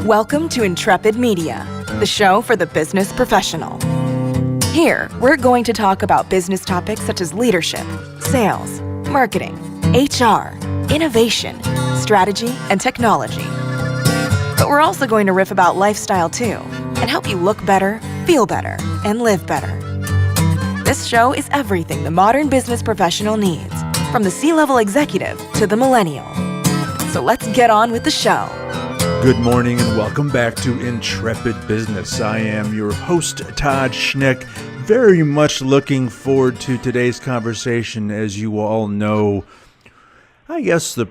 Welcome to Intrepid Media, the show for the business professional. Here, we're going to talk about business topics such as leadership, sales, marketing, HR, innovation, strategy, and technology. But we're also going to riff about lifestyle too, and help you look better, feel better, and live better. This show is everything the modern business professional needs, from the C-level executive to the millennial. So let's get on with the show. Good morning and welcome back to Intrepid Business. I am your host, Todd Schnick. Very much looking forward to today's conversation. As you all know, I guess the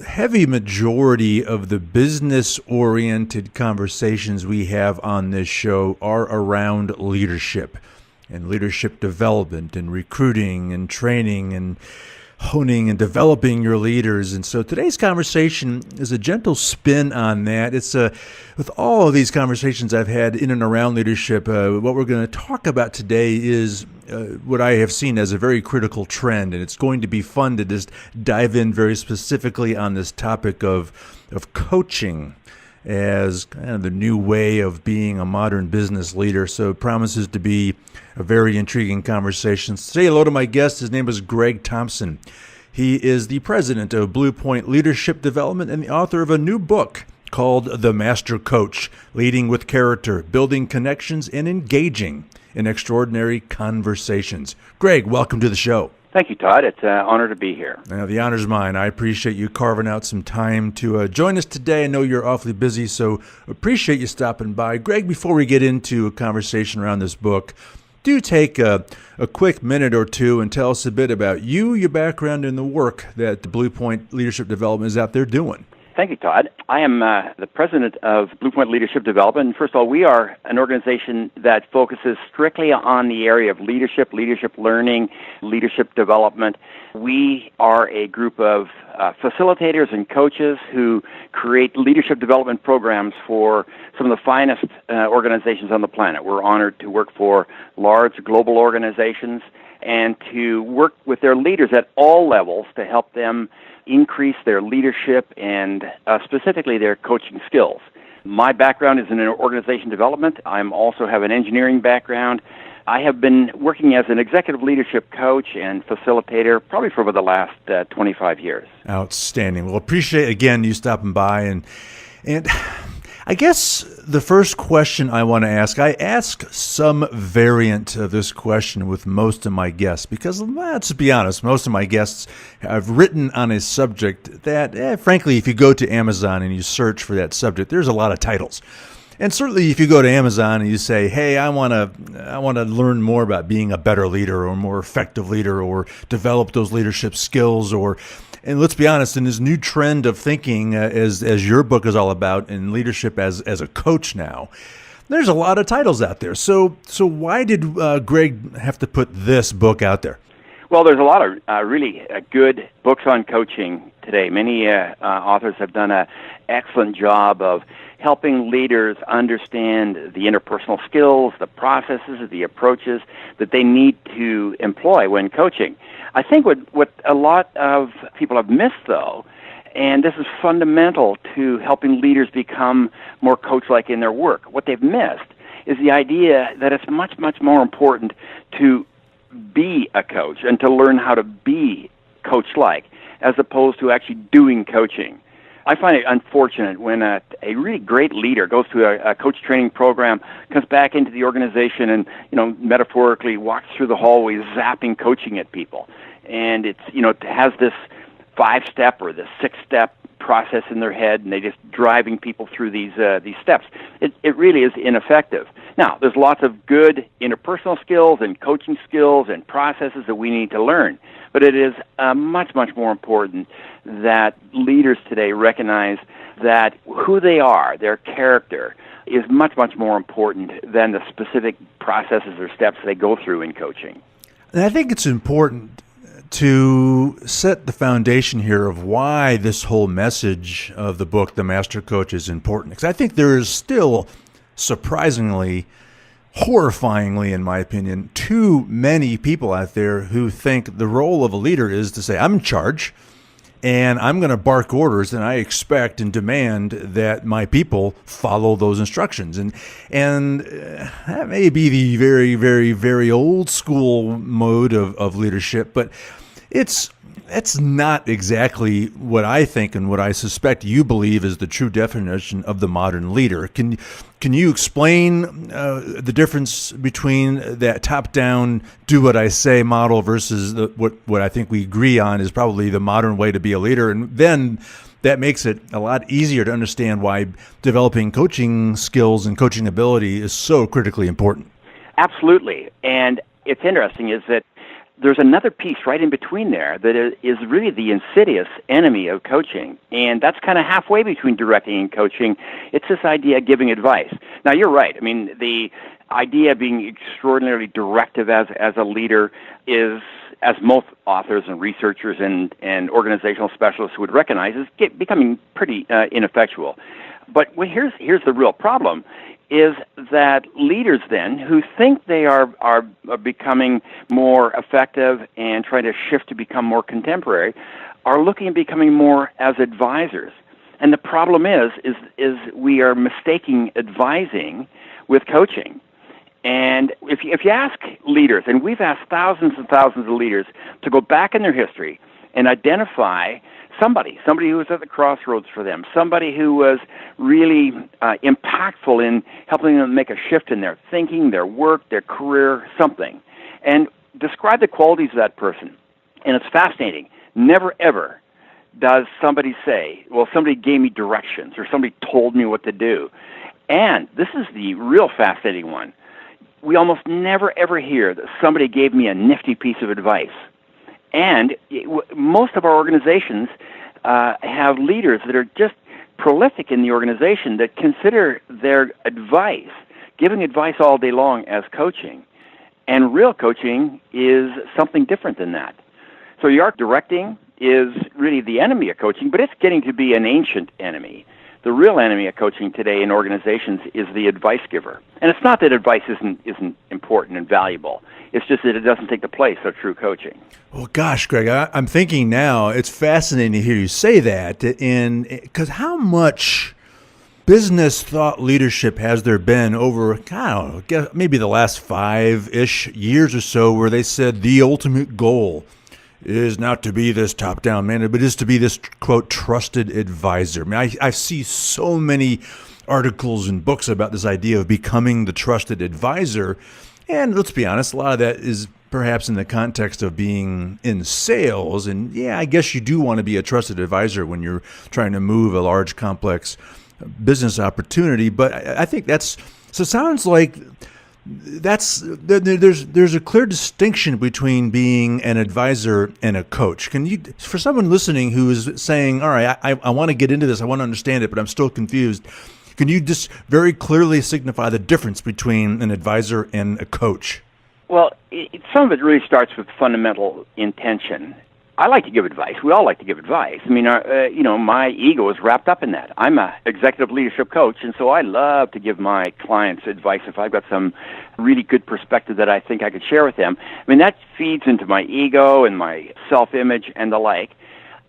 heavy majority of the business-oriented conversations we have on this show are around leadership and leadership development and recruiting and training and honing and developing your leaders. And so today's conversation is a gentle spin on that. It's with all of these conversations I've had in and around leadership, what we're going to talk about today is what I have seen as a very critical trend. And it's going to be fun to just dive in very specifically on this topic of coaching as kind of the new way of being a modern business leader. So it promises to be a very intriguing conversation. Say hello to my guest. His name is Gregg Thompson. He is the president of Blue Point Leadership Development and the author of a new book called The Master Coach, Leading with Character, Building Connections, and Engaging in Extraordinary Conversations. Gregg, welcome to the show. Thank you, Todd. It's an honor to be here. The honor's mine. I appreciate you carving out some time to join us today. I know you're awfully busy, so appreciate you stopping by. Gregg, before we get into a conversation around this book, do take a quick minute or two and tell us a bit about you, your background, and the work that the Blue Point Leadership Development is out there doing. Thank you, Todd. I am the president of Blue Point Leadership Development. First of all, we are an organization that focuses strictly on the area of leadership learning, leadership development. We are a group of facilitators and coaches who create leadership development programs for some of the finest organizations on the planet. We're honored to work for large global organizations and to work with their leaders at all levels to help them increase their leadership and specifically their coaching skills. My background is in organization development. I also have an engineering background. I have been working as an executive leadership coach and facilitator probably for over the last 25 years. Outstanding. Well, appreciate, again, you stopping by. And I guess the first question I want to ask, I ask some variant of this question with most of my guests because, let's be honest, most of my guests have written on a subject that, frankly, if you go to Amazon and you search for that subject, there's a lot of titles. And certainly if you go to Amazon and you say, hey, I want to learn more about being a better leader or a more effective leader or develop those leadership skills and let's be honest, in this new trend of thinking, as your book is all about, in leadership as a coach now, there's a lot of titles out there. So why did Gregg have to put this book out there? Well, there's a lot of really good books on coaching today. Many authors have done an excellent job of helping leaders understand the interpersonal skills, the processes, the approaches that they need to employ when coaching. I think what a lot of people have missed, though, and this is fundamental to helping leaders become more coach-like in their work, what they've missed is the idea that it's much, much more important to be a coach and to learn how to be coach-like as opposed to actually doing coaching. I find it unfortunate when a really great leader goes to a coach training program, comes back into the organization and, metaphorically walks through the hallways zapping coaching at people. And it's, it has this 5-step or the 6-step process in their head, and they're just driving people through these steps. It really is ineffective. Now, there's lots of good interpersonal skills and coaching skills and processes that we need to learn, but it is much, much more important that leaders today recognize that who they are, their character, is much, much more important than the specific processes or steps they go through in coaching. And I think it's important to set the foundation here of why this whole message of the book, The Master Coach, is important. Because I think there is still, surprisingly, horrifyingly, in my opinion, too many people out there who think the role of a leader is to say, I'm in charge, and I'm going to bark orders, and I expect and demand that my people follow those instructions. And that may be the very, very, very old school mode of leadership, but that's not exactly what I think and what I suspect you believe is the true definition of the modern leader. Can you explain the difference between that top-down, do-what-I-say model versus what I think we agree on is probably the modern way to be a leader? And then that makes it a lot easier to understand why developing coaching skills and coaching ability is so critically important. Absolutely. And it's interesting is that there's another piece right in between there that is really the insidious enemy of coaching, and that's kind of halfway between directing and coaching. It's this idea of giving advice. Now, you're right. I mean, the idea of being extraordinarily directive as a leader is, as most authors and researchers and organizational specialists would recognize, is becoming pretty ineffectual. But here's the real problem, is that leaders then who think they are becoming more effective and trying to shift to become more contemporary are looking at becoming more as advisors. And the problem is we are mistaking advising with coaching. And if you ask leaders, and we've asked thousands and thousands of leaders to go back in their history and identify somebody who was at the crossroads for them, somebody who was really impactful in helping them make a shift in their thinking, their work, their career, something, and describe the qualities of that person. And it's fascinating. Never, ever does somebody say, well, somebody gave me directions or somebody told me what to do. And this is the real fascinating one. We almost never, ever hear that somebody gave me a nifty piece of advice. And most of our organizations have leaders that are just prolific in the organization that consider their advice, giving advice all day long, as coaching. And real coaching is something different than that. So your directing is really the enemy of coaching, but it's getting to be an ancient enemy. The real enemy of coaching today in organizations is the advice giver. And it's not that advice isn't important and valuable. It's just that it doesn't take the place of true coaching. Well, gosh, Greg, I'm thinking now, it's fascinating to hear you say that, because how much business thought leadership has there been over, I don't know, maybe the last 5-ish years or so, where they said the ultimate goal is not to be this top-down manager, but is to be this, quote, trusted advisor. I mean, I see so many articles and books about this idea of becoming the trusted advisor. And let's be honest, a lot of that is perhaps in the context of being in sales. And yeah, I guess you do want to be a trusted advisor when you're trying to move a large, complex business opportunity. But I think so it sounds like there's a clear distinction between being an advisor and a coach. Can you, for someone listening who is saying, all right, I want to get into this, I want to understand it, but I'm still confused, can you just very clearly signify the difference between an advisor and a coach? Well, some of it really starts with fundamental intention. I like to give advice. We all like to give advice. I mean, my ego is wrapped up in that. I'm an executive leadership coach, and so I love to give my clients advice if I've got some really good perspective that I think I could share with them. I mean, that feeds into my ego and my self-image and the like.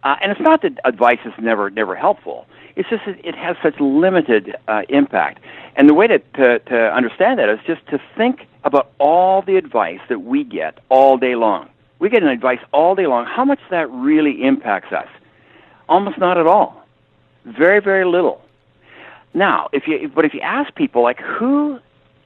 And it's not that advice is never helpful. It's just that it has such limited impact. And the way to understand that is just to think about all the advice that we get all day long. We get an advice all day long. How much that really impacts us? Almost not at all. Very, very little. Now, if you ask people, like, who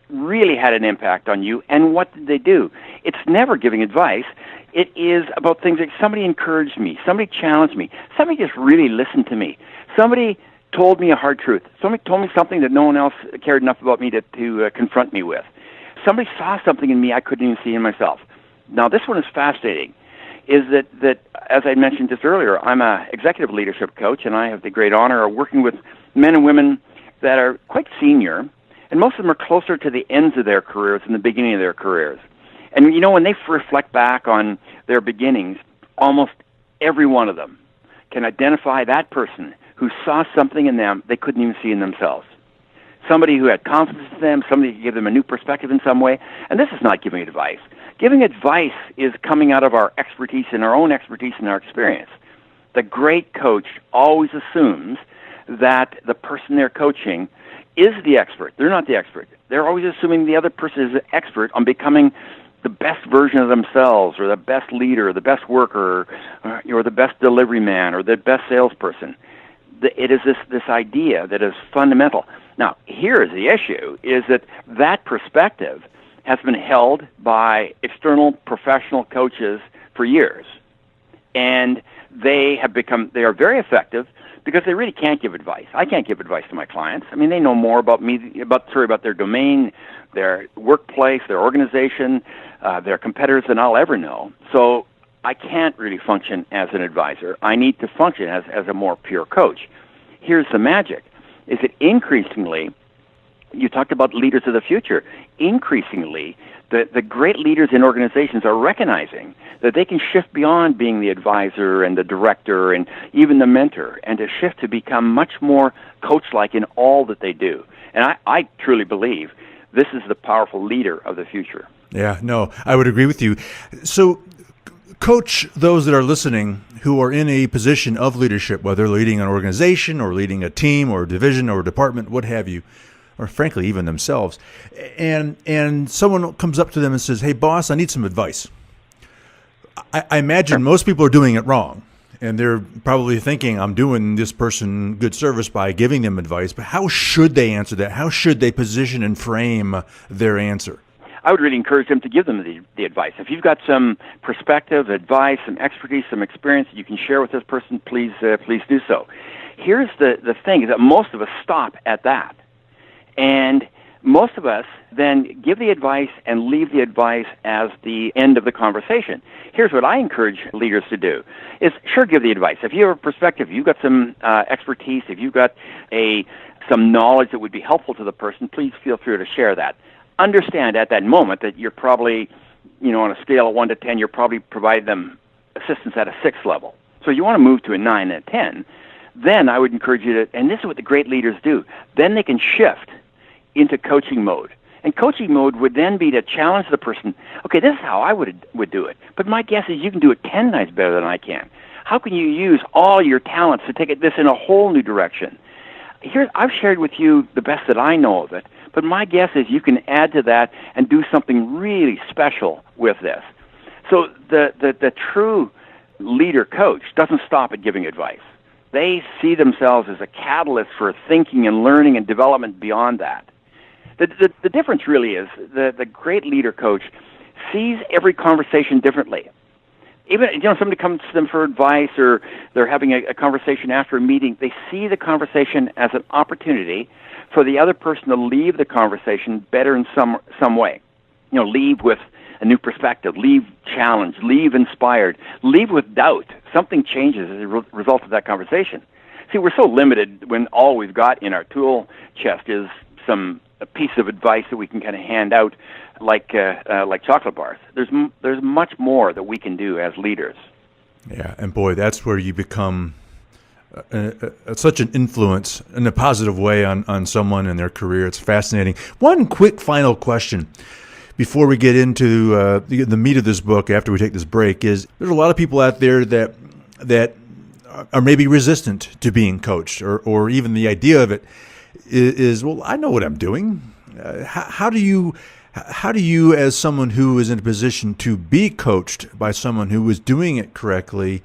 really had an impact on you and what did they do? It's never giving advice. It is about things like somebody encouraged me, somebody challenged me, somebody just really listened to me, somebody told me a hard truth, somebody told me something that no one else cared enough about me to confront me with. Somebody saw something in me I couldn't even see in myself. Now, this one is fascinating, is that as I mentioned just earlier, I'm an executive leadership coach, and I have the great honor of working with men and women that are quite senior, and most of them are closer to the ends of their careers than the beginning of their careers. And, when they reflect back on their beginnings, almost every one of them can identify that person who saw something in them they couldn't even see in themselves. Somebody who had confidence in them, somebody who gave them a new perspective in some way. And this is not giving advice. Giving advice is coming out of our expertise and our own expertise and our experience. The great coach always assumes that the person they're coaching is the expert. They're not the expert. They're always assuming the other person is an expert on becoming the best version of themselves, or the best leader, or the best worker, or the best delivery man, or the best salesperson. It is this idea that is fundamental. Now, here is the issue, is that perspective has been held by external professional coaches for years. And they are very effective because they really can't give advice. I can't give advice to my clients. I mean, they know more about me, about their domain, their workplace, their organization, their competitors than I'll ever know. So I can't really function as an advisor. I need to function as a more pure coach. Here's the magic, is that increasingly, you talked about leaders of the future, increasingly, the great leaders in organizations are recognizing that they can shift beyond being the advisor and the director and even the mentor, and to shift to become much more coach-like in all that they do. And I truly believe this is the powerful leader of the future. Yeah, no, I would agree with you. So, coach those that are listening who are in a position of leadership, whether leading an organization or leading a team or a division or a department, what have you, or frankly, even themselves. And someone comes up to them and says, "Hey, boss, I need some advice." I imagine most people are doing it wrong. And they're probably thinking, I'm doing this person good service by giving them advice. But how should they answer that? How should they position and frame their answer? I would really encourage them to give them the advice. If you've got some perspective, advice, some expertise, some experience that you can share with this person, please do so. Here's the thing, is that most of us stop at that. And most of us then give the advice and leave the advice as the end of the conversation. Here's what I encourage leaders to do, is sure, give the advice. If you have a perspective, you've got some expertise, if you've got some knowledge that would be helpful to the person, please feel free to share that. Understand at that moment that you're probably, on a scale of 1 to 10, you're probably providing them assistance at a 6 level. So you want to move to a 9 and a 10. Then I would encourage you to, and this is what the great leaders do, then they can shift into coaching mode. And coaching mode would then be to challenge the person, okay, this is how I would do it, but my guess is you can do it 10 times better than I can. How can you use all your talents to take this in a whole new direction? Here, I've shared with you the best that I know of it, but my guess is you can add to that and do something really special with this. So the true leader coach doesn't stop at giving advice. They see themselves as a catalyst for thinking and learning and development beyond that. The difference really is the great leader coach sees every conversation differently. Even somebody comes to them for advice, or they're having a conversation after a meeting, they see the conversation as an opportunity for the other person to leave the conversation better in some way. Leave with a new perspective, leave challenged, leave inspired, leave with doubt. Something changes as a result of that conversation. See, we're so limited when all we've got in our tool chest is a piece of advice that we can kind of hand out like chocolate bars. There's much more that we can do as leaders. Yeah, and boy, that's where you become such an influence in a positive way on someone and their career. It's fascinating. One quick final question before we get into the meat of this book after we take this break is there's a lot of people out there that are maybe resistant to being coached, or even the idea of it is, well, I know what I'm doing. How do you, as someone who is in a position to be coached by someone who is doing it correctly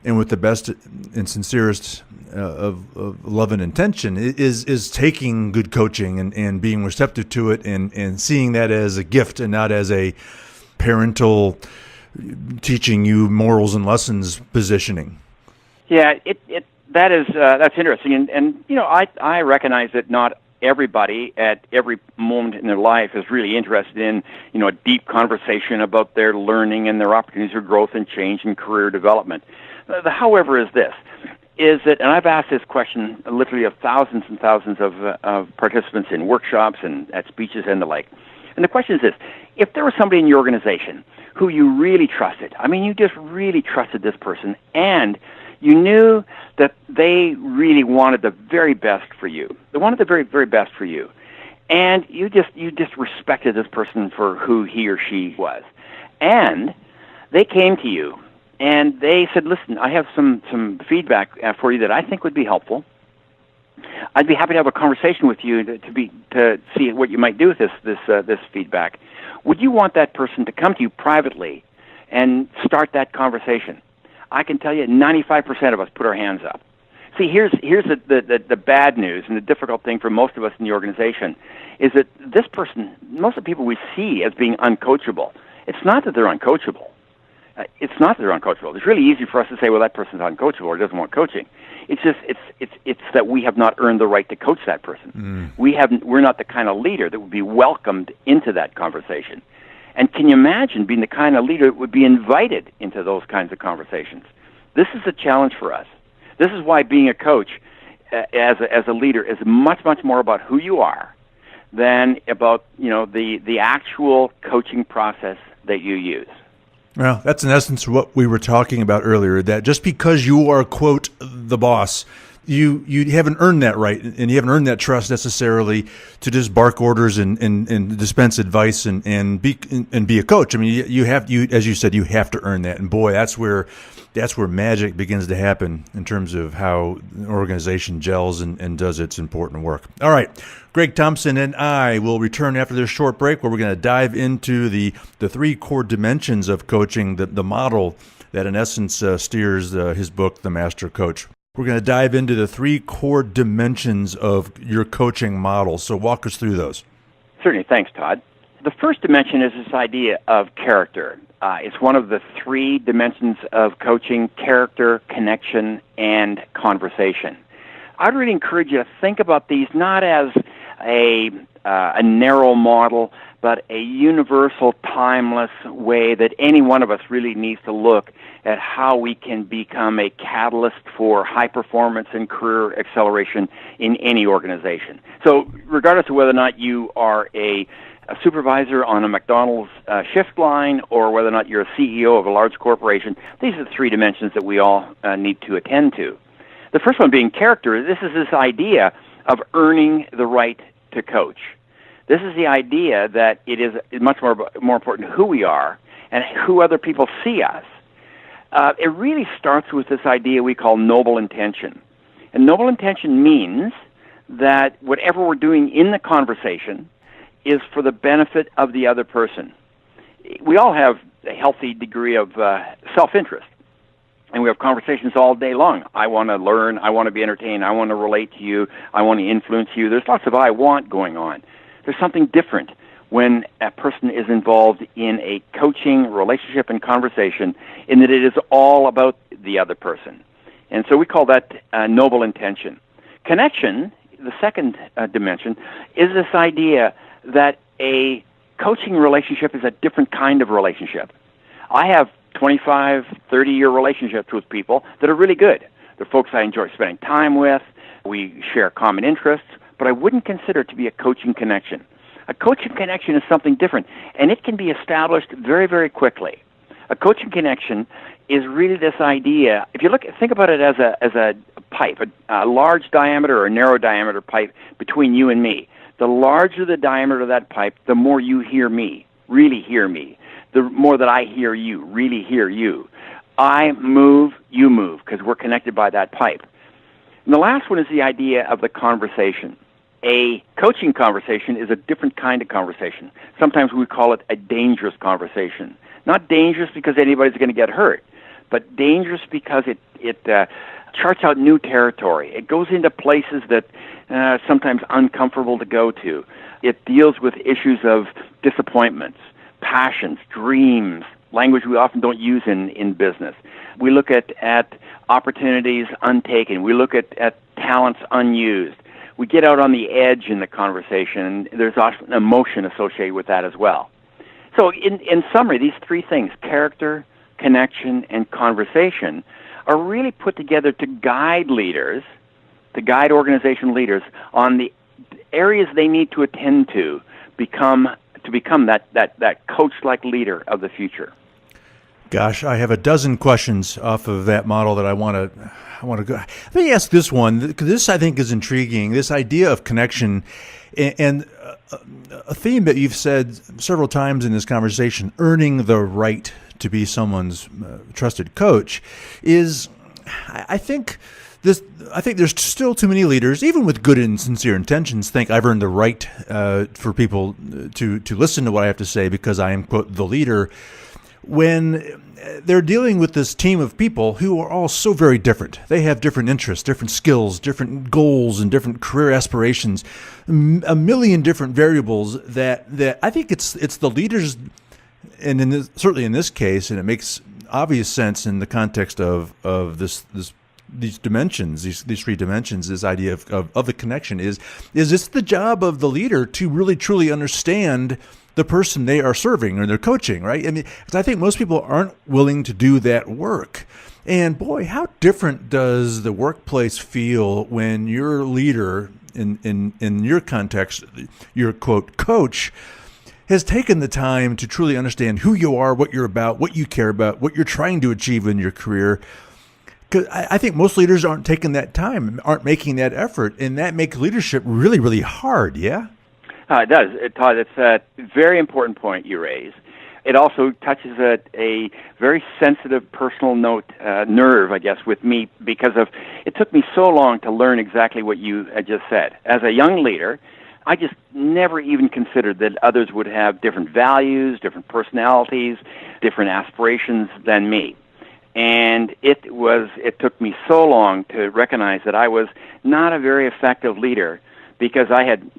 and with the best and sincerest of love and intention, is taking good coaching and being receptive to it and seeing that as a gift and not as a parental teaching you morals and lessons positioning? Yeah, that's interesting, and I recognize that not everybody at every moment in their life is really interested in a deep conversation about their learning and their opportunities for growth and change and career development. However, is that, and I've asked this question literally of thousands and thousands of participants in workshops and at speeches and the like, and the question is this: if there was somebody in your organization who you really trusted, you just really trusted this person, and you knew that they really wanted the very best for you. They wanted the very, very best for you. And you just respected this person for who he or she was. And they came to you And they said, listen, I have some feedback for you that I think would be helpful. I'd be happy to have a conversation with you to see what you might do with this feedback. Would you want that person to come to you privately and start that conversation? I can tell you 95% of us put our hands up. See, here's the bad news, and the difficult thing for most of us in the organization is that this person, most of the people we see as being uncoachable, it's not that they're uncoachable. It's not that they're uncoachable. It's really easy for us to say, well, that person's uncoachable or doesn't want coaching. It's just it's that we have not earned the right to coach that person. We're not the kind of leader that would be welcomed into that conversation. And can you imagine being the kind of leader that would be invited into those kinds of conversations? This is a challenge for us. This is why being a coach as a leader is much more about who you are than about the actual coaching process that you use. Well, that's in essence what we were talking about earlier, that just because you are, quote, the boss, you haven't earned that right, and you haven't earned that trust necessarily to just bark orders and dispense advice and be a coach. I mean, you as you said, you have to earn that. And boy, that's where magic begins to happen in terms of how an organization gels and does its important work. All right, Gregg Thompson and I will return after this short break where we're going to dive into the three core dimensions of coaching, the model that in essence steers his book, The Master Coach. We're going to dive into the three core dimensions of your coaching model. So walk us through those. Certainly. Thanks, Todd. The first dimension is this idea of character. It's one of the three dimensions of coaching: character, connection, and conversation. I'd really encourage you to think about these not as a narrow model, but a universal, timeless way that any one of us really needs to look at how we can become a catalyst for high performance and career acceleration in any organization. So regardless of whether or not you are a supervisor on a McDonald's shift line or whether or not you're a CEO of a large corporation, these are the three dimensions that we all need to attend to. The first one being character. This is this idea of earning the right to coach. This is the idea that it is much more important who we are and who other people see us. It really starts with this idea we call noble intention. And noble intention means that whatever we're doing in the conversation is for the benefit of the other person. We all have a healthy degree of self-interest, and we have conversations all day long. I want to learn, I want to be entertained, I want to relate to you, I want to influence you. There's lots of I want going on. There's something different when a person is involved in a coaching relationship and conversation in that it is all about the other person. And so we call that noble intention. Connection, the second dimension, is this idea that a coaching relationship is a different kind of relationship. I have 25, 30-year relationships with people that are really good. They're folks I enjoy spending time with. We share common interests, but I wouldn't consider it to be a coaching connection. A coaching connection is something different, and it can be established very, very quickly. A coaching connection is really this idea. If you think about it as a pipe, a large diameter or a narrow diameter pipe between you and me. The larger the diameter of that pipe, the more you hear me, really hear me. The more that I hear you, really hear you. I move, you move, because we're connected by that pipe. And the last one is the idea of the conversation. A coaching conversation is a different kind of conversation. Sometimes we call it a dangerous conversation. Not dangerous because anybody's going to get hurt, but dangerous because it charts out new territory. It goes into places that sometimes uncomfortable to go to. It deals with issues of disappointments, passions, dreams, language we often don't use in business. We look at opportunities untaken. We look at talents unused. We get out on the edge in the conversation, and there's often emotion associated with that as well. So in summary, these three things, character, connection, and conversation, are really put together to guide leaders, to guide organization leaders on the areas they need to attend to become that coach-like leader of the future. Gosh, I have a dozen questions off of that model that I want to go. Let me ask this one, because this I think is intriguing. This idea of connection, and a theme that you've said several times in this conversation: earning the right to be someone's trusted coach is, I think there's still too many leaders, even with good and sincere intentions, think I've earned the right for people to listen to what I have to say because I am, quote, the leader, when they're dealing with this team of people who are all so very different. They have different interests, different skills, different goals, and different career aspirations, a million different variables that I think it's the leaders, and certainly in this case, and it makes obvious sense in the context of these dimensions, these three dimensions, this idea of the connection is it's the job of the leader to really truly understand the person they are serving or they're coaching, right? I mean, 'cause I think most people aren't willing to do that work. And boy, how different does the workplace feel when your leader, in your context, your, quote, coach, has taken the time to truly understand who you are, what you're about, what you care about, what you're trying to achieve in your career. Because I think most leaders aren't taking that time, aren't making that effort, and that makes leadership really, really hard, yeah? It does, Todd. It's a very important point you raise. It also touches a very sensitive personal nerve, I guess, with me because it took me so long to learn exactly what you just said. As a young leader, I just never even considered that others would have different values, different personalities, different aspirations than me. And it took me so long to recognize that I was not a very effective leader because I had,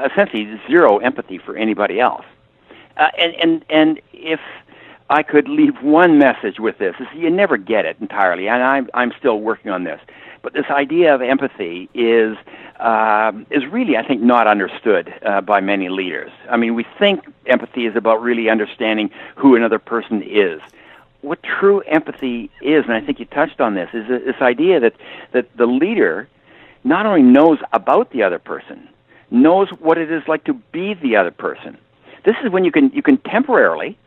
essentially zero empathy for anybody else. And if I could leave one message with this, is you never get it entirely, and I'm still working on this. But this idea of empathy is really, I think, not understood by many leaders. I mean, we think empathy is about really understanding who another person is. What true empathy is, and I think you touched on this, is this idea that the leader not only knows about the other person, knows what it is like to be the other person. This is when you can temporarily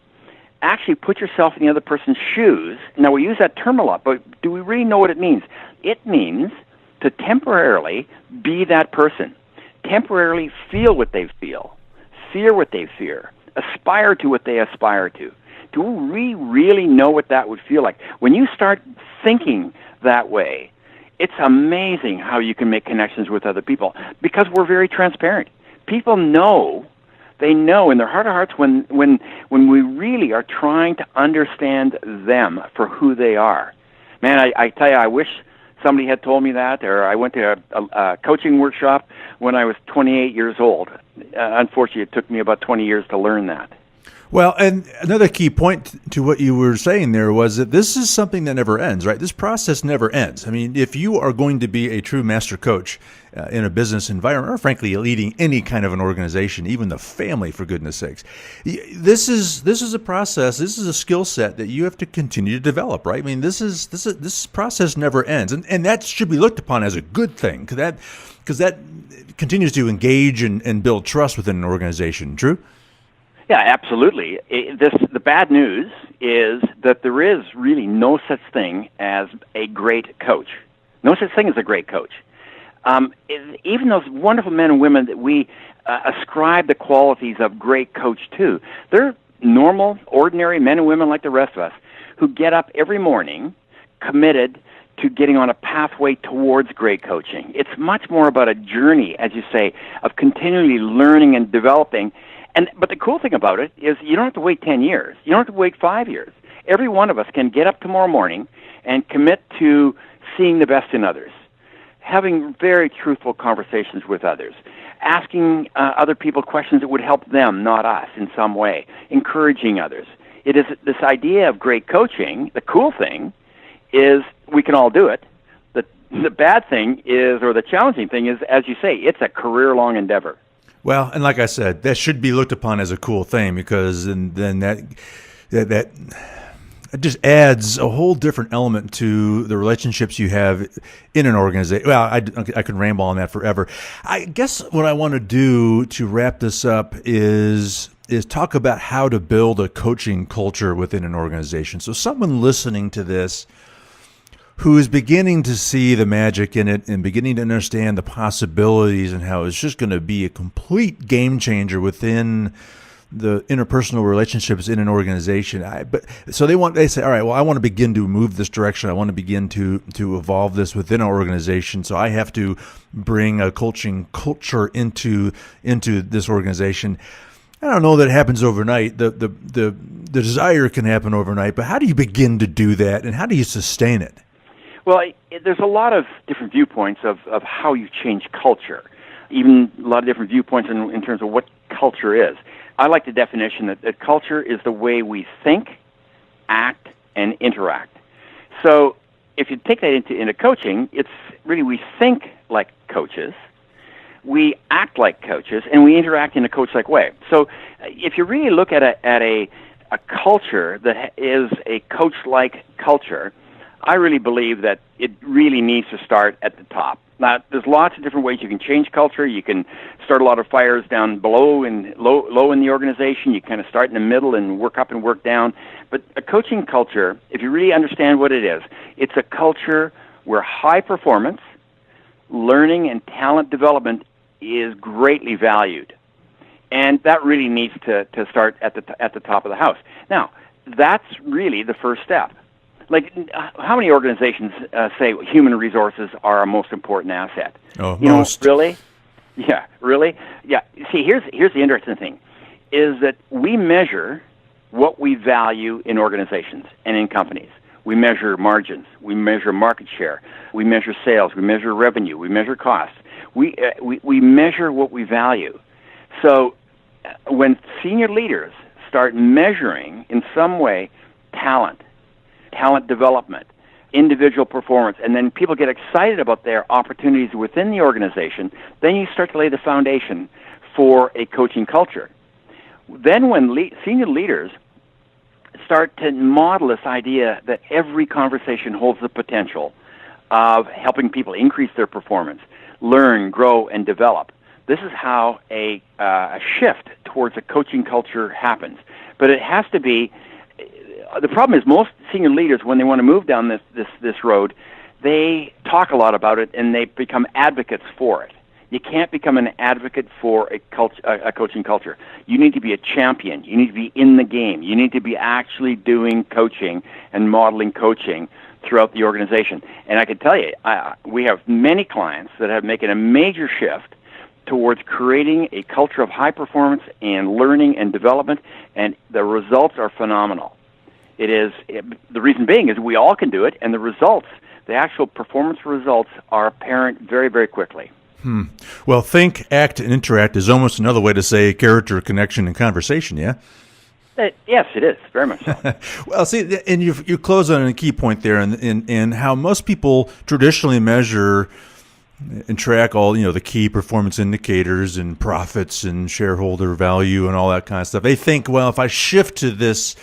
actually put yourself in the other person's shoes. Now, we use that term a lot, but do we really know what it means? It means to temporarily be that person, temporarily feel what they feel, fear what they fear, aspire to what they aspire to. Do we really know what that would feel like? When you start thinking that way, it's amazing how you can make connections with other people because we're very transparent. People know, they know in their heart of hearts when we really are trying to understand them for who they are. Man, I tell you, I wish somebody had told me that, or I went to a coaching workshop when I was 28 years old. Unfortunately, it took me about 20 years to learn that. Well, and another key point to what you were saying there was that this is something that never ends, right? This process never ends. I mean, if you are going to be a true master coach in a business environment, or frankly, leading any kind of an organization, even the family, for goodness sakes, this is a process. This is a skill set that you have to continue to develop, right? I mean, this process never ends, and that should be looked upon as a good thing because that continues to engage and build trust within an organization. True? Yeah, absolutely. The bad news is that there is really no such thing as a great coach. No such thing as a great coach. Even those wonderful men and women that we ascribe the qualities of great coach to, they're normal, ordinary men and women like the rest of us who get up every morning committed to getting on a pathway towards great coaching. It's much more about a journey, as you say, of continually learning and developing. But the cool thing about it is you don't have to wait 10 years. You don't have to wait 5 years. Every one of us can get up tomorrow morning and commit to seeing the best in others, having very truthful conversations with others, asking other people questions that would help them, not us, in some way, encouraging others. It is this idea of great coaching. The cool thing is we can all do it. The bad thing is, or the challenging thing is, as you say, it's a career-long endeavor. Well, and like I said, that should be looked upon as a cool thing because then that it just adds a whole different element to the relationships you have in an organization. Well, I could ramble on that forever. I guess what I want to do to wrap this up is talk about how to build a coaching culture within an organization. So someone listening to this who is beginning to see the magic in it and beginning to understand the possibilities and how it's just going to be a complete game changer within the interpersonal relationships in an organization. So they say, all right, well, I want to begin to move this direction. I want to begin to evolve this within our organization. So I have to bring a coaching culture into this organization. I don't know that it happens overnight. The desire can happen overnight, but how do you begin to do that, and how do you sustain it? Well, there's a lot of different viewpoints of how you change culture, even a lot of different viewpoints in terms of what culture is. I like the definition that culture is the way we think, act, and interact. So if you take that into coaching, it's really we think like coaches, we act like coaches, and we interact in a coach-like way. So if you really look at a culture that is a coach-like culture, I really believe that it really needs to start at the top. Now, there's lots of different ways you can change culture. You can start a lot of fires down below and low in the organization. You kind of start in the middle and work up and work down. But a coaching culture, if you really understand what it is, it's a culture where high performance, learning, and talent development is greatly valued. And that really needs to start at the top of the house. Now, that's really the first step. Like, how many organizations say human resources are our most important asset? Oh, most. Really? Yeah, really? Yeah. See, here's the interesting thing, is that we measure what we value in organizations and in companies. We measure margins. We measure market share. We measure sales. We measure revenue. We measure costs. We measure what we value. So when senior leaders start measuring in some way talent development, individual performance, and then people get excited about their opportunities within the organization, then you start to lay the foundation for a coaching culture. Then when senior leaders start to model this idea that every conversation holds the potential of helping people increase their performance, learn, grow, and develop, this is how a shift towards a coaching culture happens. But it has to be. The problem is most senior leaders, when they want to move down this road, they talk a lot about it and they become advocates for it. You can't become an advocate for a coaching culture. You need to be a champion. You need to be in the game. You need to be actually doing coaching and modeling coaching throughout the organization. And I can tell you, we have many clients that have making a major shift towards creating a culture of high performance and learning and development, and the results are phenomenal. The reason being is we all can do it, and the results, the actual performance results, are apparent very, very quickly. Well, think, act, and interact is almost another way to say character, connection, and conversation, yeah? Yes, it is, very much so. Well, see, and you close on a key point there in how most people traditionally measure and track all, the key performance indicators and profits and shareholder value and all that kind of stuff. They think, well, if I shift to this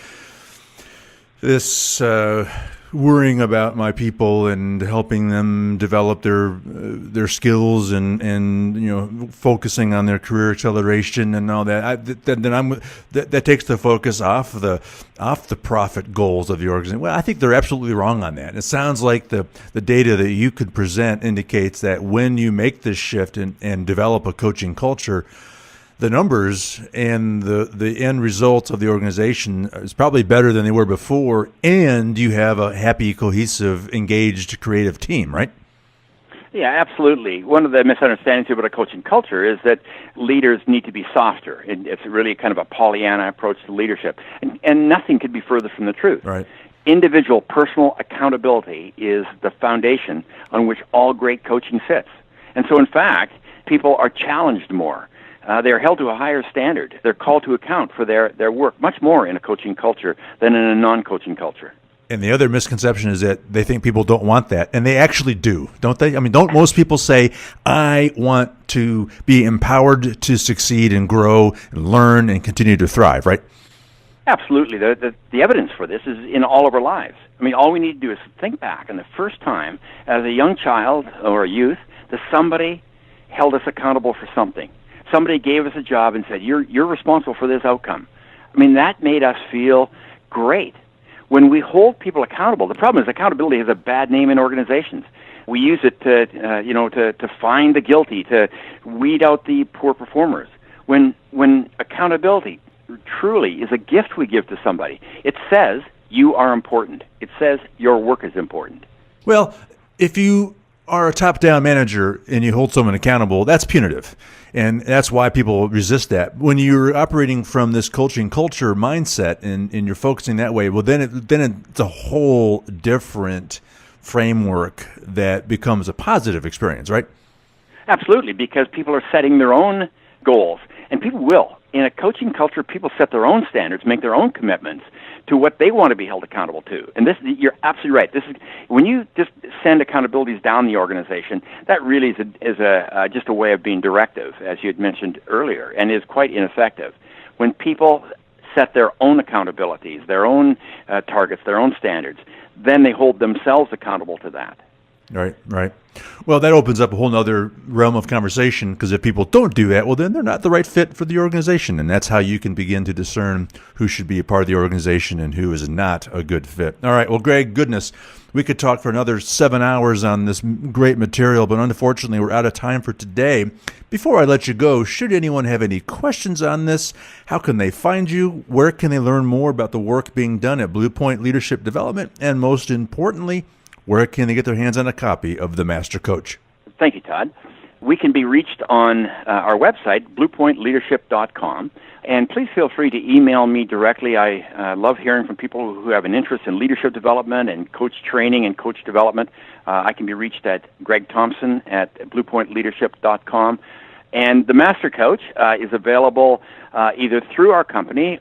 worrying about my people and helping them develop their skills and focusing on their career acceleration and all that, that takes the focus off the profit goals of the organization. Well, I think they're absolutely wrong on that. It sounds like the data that you could present indicates that when you make this shift and develop a coaching culture, the numbers and the end results of the organization is probably better than they were before, and you have a happy, cohesive, engaged, creative team, right? Yeah, absolutely. One of the misunderstandings about a coaching culture is that leaders need to be softer. It's really kind of a Pollyanna approach to leadership, and nothing could be further from the truth. Right. Individual personal accountability is the foundation on which all great coaching sits. And so, in fact, people are challenged more. They are held to a higher standard. They're called to account for their work much more in a coaching culture than in a non-coaching culture. And the other misconception is that they think people don't want that, and they actually do, don't they? I mean, don't most people say, I want to be empowered to succeed and grow and learn and continue to thrive, right? Absolutely. The evidence for this is in all of our lives. I mean, all we need to do is think back on the first time as a young child or a youth that somebody held us accountable for something. Somebody gave us a job and said, you're responsible for this outcome. I mean, that made us feel great. When we hold people accountable, the problem is accountability has a bad name in organizations. We use it to find the guilty, to weed out the poor performers. When accountability truly is a gift we give to somebody. It says you are important. It says your work is important. Well, if you are a top-down manager and you hold someone accountable, that's punitive. And that's why people resist that. When you're operating from this coaching culture mindset and you're focusing that way, well, then it's a whole different framework that becomes a positive experience, right? Absolutely, because people are setting their own goals. And people will. In a coaching culture, people set their own standards, make their own commitments to what they want to be held accountable to. And this, you're absolutely right. This is when you just send accountabilities down the organization. That really is just a way of being directive, as you had mentioned earlier, and is quite ineffective. When people set their own accountabilities, their own targets, their own standards, then they hold themselves accountable to that. Right. Well, that opens up a whole other realm of conversation, because if people don't do that, well, then they're not the right fit for the organization. And that's how you can begin to discern who should be a part of the organization and who is not a good fit. All right. Well, Gregg, goodness, we could talk for another 7 hours on this great material, but unfortunately, we're out of time for today. Before I let you go, should anyone have any questions on this, how can they find you? Where can they learn more about the work being done at Blue Point Leadership Development? And most importantly, where can they get their hands on a copy of The Master Coach? Thank you, Todd. We can be reached on our website, bluepointleadership.com. And please feel free to email me directly. I love hearing from people who have an interest in leadership development and coach training and coach development. I can be reached at Gregg Thompson at bluepointleadership.com. And the Master Coach is available either through our company,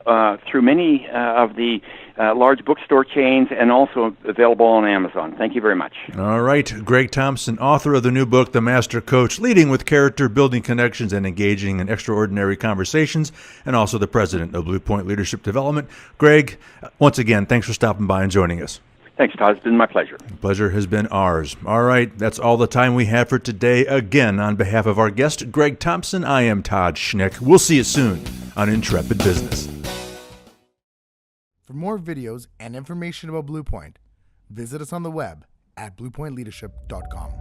through many of the large bookstore chains, and also available on Amazon. Thank you very much. All right. Gregg Thompson, author of the new book, The Master Coach, Leading with Character, Building Connections, and Engaging in Extraordinary Conversations, and also the president of Blue Point Leadership Development. Gregg, once again, thanks for stopping by and joining us. Thanks, Todd. It's been my pleasure. The pleasure has been ours. All right, that's all the time we have for today. Again, on behalf of our guest, Gregg Thompson, I am Todd Schnick. We'll see you soon on Intrepid Business. For more videos and information about Blue Point, visit us on the web at bluepointleadership.com.